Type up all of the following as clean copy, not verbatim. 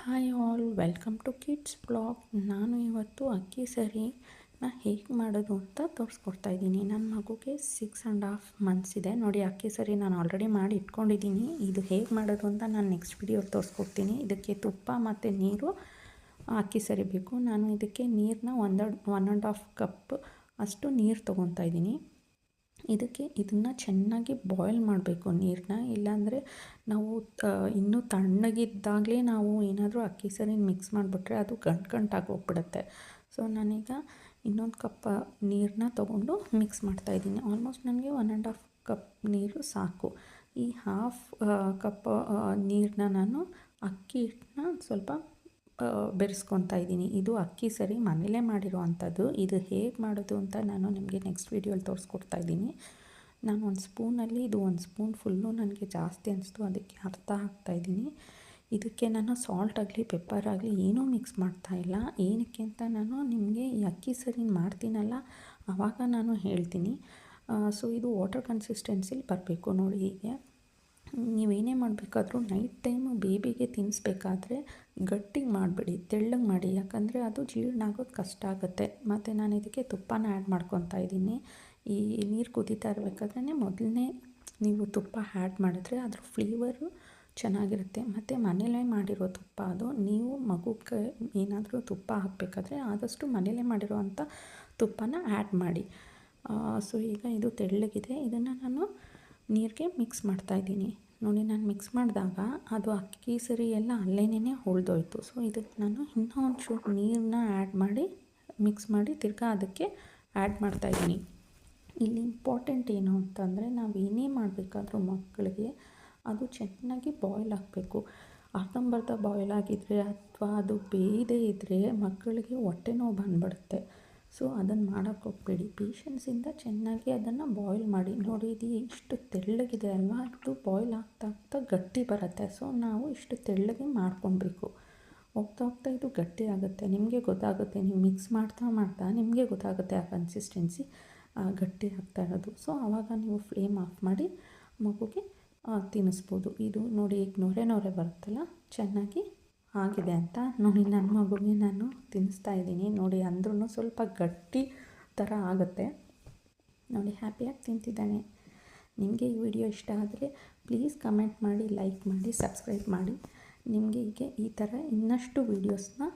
Hi all, welcome to kids blog. ನಾನು ಇವತ್ತು ಅಕ್ಕಿ ಸರಿನ ಹೇಗೆ ಮಾಡೋದು ಅಂತ ತೋರಿಸ್ಕೊಡ್ತಾ ಇದ್ದೀನಿ. ನನ್ನ ಮಗುಗೆ 6.5 ಮಂತ್ಸ್ ಇದೆ. ನೋಡಿ, ಅಕ್ಕಿ ಸರಿ ನಾನು ಆಲ್ರೆಡಿ ಮಾಡಿ ಇಟ್ಕೊಂಡಿದ್ದೀನಿ. ಇದು ಹೇಗೆ ಮಾಡೋದು ಅಂತ ನಾನು ನೆಕ್ಸ್ಟ್ ವಿಡಿಯೋಲಿ ತೋರಿಸ್ಕೊಡ್ತೀನಿ. ಇದಕ್ಕೆ ತುಪ್ಪ ಮತ್ತು ನೀರು ಅಕ್ಕಿ ಸರಿ ಬೇಕು. ನಾನು ಇದಕ್ಕೆ ನೀರನ್ನ 1.5 ಕಪ್ ಅಷ್ಟು ನೀರು ತೊಗೊತಾ ಇದ್ದೀನಿ. ಇದನ್ನು ಚೆನ್ನಾಗಿ ಬಾಯ್ಲ್ ಮಾಡಬೇಕು ನೀರನ್ನ. ಇಲ್ಲಾಂದರೆ ನಾವು ಇನ್ನೂ ತಣ್ಣಗಿದ್ದಾಗಲೇ ನಾವು ಏನಾದರೂ ಅಕ್ಕಿ ಸರಿನ ಮಿಕ್ಸ್ ಮಾಡಿಬಿಟ್ರೆ ಅದು ಗಂಟಾಗಿ ಹೋಗ್ಬಿಡುತ್ತೆ. ಸೊ ನಾನೀಗ ಇನ್ನೊಂದು ಕಪ್ ನೀರನ್ನ ತೊಗೊಂಡು ಮಿಕ್ಸ್ ಮಾಡ್ತಾಯಿದ್ದೀನಿ. ಆಲ್ಮೋಸ್ಟ್ ನನಗೆ 1.5 ಕಪ್ ನೀರು ಸಾಕು. ಈ ಹಾಫ್ ಕಪ್ ನೀರನ್ನ ನಾನು ಅಕ್ಕಿ ಹಿಟ್ಟನ್ನ ಸ್ವಲ್ಪ ಬೆರೆಸ್ಕೊತಾ ಇದ್ದೀನಿ. ಇದು ಅಕ್ಕಿ ಸರಿ ಮನೇಲೇ ಮಾಡಿರೋ ಅಂಥದ್ದು. ಇದು ಹೇಗೆ ಮಾಡೋದು ಅಂತ ನಾನು ನಿಮಗೆ ನೆಕ್ಸ್ಟ್ ವೀಡಿಯೋಲಿ ತೋರಿಸ್ಕೊಡ್ತಾ ಇದ್ದೀನಿ. ನಾನು ಒಂದು ಸ್ಪೂನಲ್ಲಿ ಇದು 1 ಸ್ಪೂನ್ ಫುಲ್ಲು ನನಗೆ ಜಾಸ್ತಿ ಅನಿಸ್ತು, ಅದಕ್ಕೆ ಅರ್ಧ ಹಾಕ್ತಾಯಿದ್ದೀನಿ. ಇದಕ್ಕೆ ನಾನು ಸಾಲ್ಟ್ ಆಗಲಿ ಪೆಪ್ಪರ್ ಆಗಲಿ ಏನೂ ಮಿಕ್ಸ್ ಮಾಡ್ತಾಯಿಲ್ಲ. ಏನಕ್ಕೆ ಅಂತ ನಾನು ನಿಮಗೆ ಈ ಅಕ್ಕಿ ಸರಿನ ಮಾಡ್ತೀನಲ್ಲ ಆವಾಗ ನಾನು ಹೇಳ್ತೀನಿ. ಸೊ ಇದು ವಾಟರ್ ಕನ್ಸಿಸ್ಟೆನ್ಸಿಲಿ ಬರಬೇಕು. ನೋಡಿ, ಹೀಗೆ ನೀವೇನೇ ಮಾಡಬೇಕಾದ್ರೂ ನೈಟ್ ಟೈಮು ಬೇಬಿಗೆ ತಿನ್ನಿಸ್ಬೇಕಾದ್ರೆ ಗಟ್ಟಿಗೆ ಮಾಡಿಬಿಡಿ, ತೆಳ್ಳಗೆ ಮಾಡಿ. ಯಾಕಂದರೆ ಅದು ಜೀರ್ಣ ಆಗೋದು ಕಷ್ಟ ಆಗುತ್ತೆ. ಮತ್ತು ನಾನು ಇದಕ್ಕೆ ತುಪ್ಪನ ಆ್ಯಡ್ ಮಾಡ್ಕೊತಾ ಇದ್ದೀನಿ. ಈ ನೀರು ಕುದೀತಾ ಇರಬೇಕಾದ್ರೆ ಮೊದಲನೇ ನೀವು ತುಪ್ಪ ಆ್ಯಡ್ ಮಾಡಿದ್ರೆ ಅದ್ರ ಫ್ಲೇವರು ಚೆನ್ನಾಗಿರುತ್ತೆ. ಮತ್ತು ಮನೇಲೇ ಮಾಡಿರೋ ತುಪ್ಪ ಅದು. ನೀವು ಮಗುಗೆ ಏನಾದರೂ ತುಪ್ಪ ಹಾಕಬೇಕಾದ್ರೆ ಆದಷ್ಟು ಮನೇಲೇ ಮಾಡಿರೋ ಅಂಥ ತುಪ್ಪನ ಆ್ಯಡ್ ಮಾಡಿ. ಸೊ ಈಗ ಇದು ತೆಳ್ಳಗಿದೆ. ಇದನ್ನು ನಾನು ನೀರಿಗೆ ಮಿಕ್ಸ್ ಮಾಡ್ತಾಯಿದ್ದೀನಿ. ನೋಡಿ, ನಾನು ಮಿಕ್ಸ್ ಮಾಡಿದಾಗ ಅದು ಅಕ್ಕಿ ಸರಿ ಎಲ್ಲ ಅಲ್ಲೇನೇ ಉಳ್ದೋಯ್ತು. ಸೊ ಇದಕ್ಕೆ ನಾನು ಇನ್ನೂ ಒಂಚೂರು ನೀರನ್ನ ಆ್ಯಡ್ ಮಾಡಿ ಮಿಕ್ಸ್ ಮಾಡಿ ತಿರ್ಗಾ ಅದಕ್ಕೆ ಆ್ಯಡ್ ಮಾಡ್ತಾಯಿದ್ದೀನಿ. ಇಲ್ಲಿ ಇಂಪಾರ್ಟೆಂಟ್ ಏನು ಅಂತಂದರೆ, ನಾವು ಏನೇ ಮಾಡಬೇಕಾದ್ರೂ ಮಕ್ಕಳಿಗೆ ಅದು ಚೆನ್ನಾಗಿ ಬಾಯ್ಲ್ ಆಗಬೇಕು. ಅರ್ಧಂಬರ್ಧ ಬಾಯ್ಲ್ ಆಗಿದ್ದರೆ ಅಥವಾ ಅದು ಬೇಯದೇ ಇದ್ದರೆ ಮಕ್ಕಳಿಗೆ ಹೊಟ್ಟೆ ನೋವು ಬಂದುಬಿಡುತ್ತೆ. ಸೊ ಅದನ್ನು ಮಾಡೋಕ್ಕೆ ಹೋಗಬೇಡಿ. ಪೇಷನ್ಸಿಂದ ಚೆನ್ನಾಗಿ ಅದನ್ನು ಬಾಯ್ಲ್ ಮಾಡಿ. ನೋಡಿ, ಇದು ಇಷ್ಟು ತೆಳ್ಳಗಿದೆ ಅಲ್ವಾ, ಇದು ಬಾಯ್ಲ್ ಆಗ್ತಾ ಗಟ್ಟಿ ಬರುತ್ತೆ. ಸೊ ನಾವು ಇಷ್ಟು ತೆಳ್ಳಗೆ ಮಾಡ್ಕೊಬೇಕು. ಹೋಗ್ತಾ ಇದು ಗಟ್ಟಿ ಆಗುತ್ತೆ. ನಿಮಗೆ ಗೊತ್ತಾಗುತ್ತೆ, ನೀವು ಮಿಕ್ಸ್ ಮಾಡ್ತಾ ನಿಮಗೆ ಗೊತ್ತಾಗುತ್ತೆ ಆ ಕನ್ಸಿಸ್ಟೆನ್ಸಿ ಗಟ್ಟಿ ಆಗ್ತಾ ಇರೋದು. ಸೊ ಆವಾಗ ನೀವು ಫ್ಲೇಮ್ ಆಫ್ ಮಾಡಿ ಮಗುಗೆ ತಿನ್ನಿಸ್ಬೋದು. ಇದು ನೋಡಿ, ಈಗ ನೊರೆ ಬರುತ್ತಲ್ಲ, ಚೆನ್ನಾಗಿ ಆಗಿದೆ ಅಂತ. ನೋಡಿ, ನನ್ನ ಮಗುಗೆ ನಾನು ತಿನ್ನಿಸ್ತಾ ಇದ್ದೀನಿ. ನೋಡಿ, ಅಂದ್ರೂ ಸ್ವಲ್ಪ ಗಟ್ಟಿ ಥರ ಆಗುತ್ತೆ. ನೋಡಿ, ಹ್ಯಾಪಿಯಾಗಿ ತಿಂತಿದ್ದಾನೆ. ನಿಮಗೆ ಈ ವಿಡಿಯೋ ಇಷ್ಟ ಆದರೆ ಪ್ಲೀಸ್ ಕಮೆಂಟ್ ಮಾಡಿ, ಲೈಕ್ ಮಾಡಿ, ಸಬ್ಸ್ಕ್ರೈಬ್ ಮಾಡಿ. ನಿಮಗೆ ಹೀಗೆ ಈ ಥರ ಇನ್ನಷ್ಟು ವೀಡಿಯೋಸ್ನ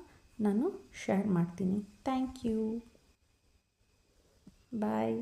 ನಾನು ಶೇರ್ ಮಾಡ್ತೀನಿ. Thank you. ಬಾಯ್.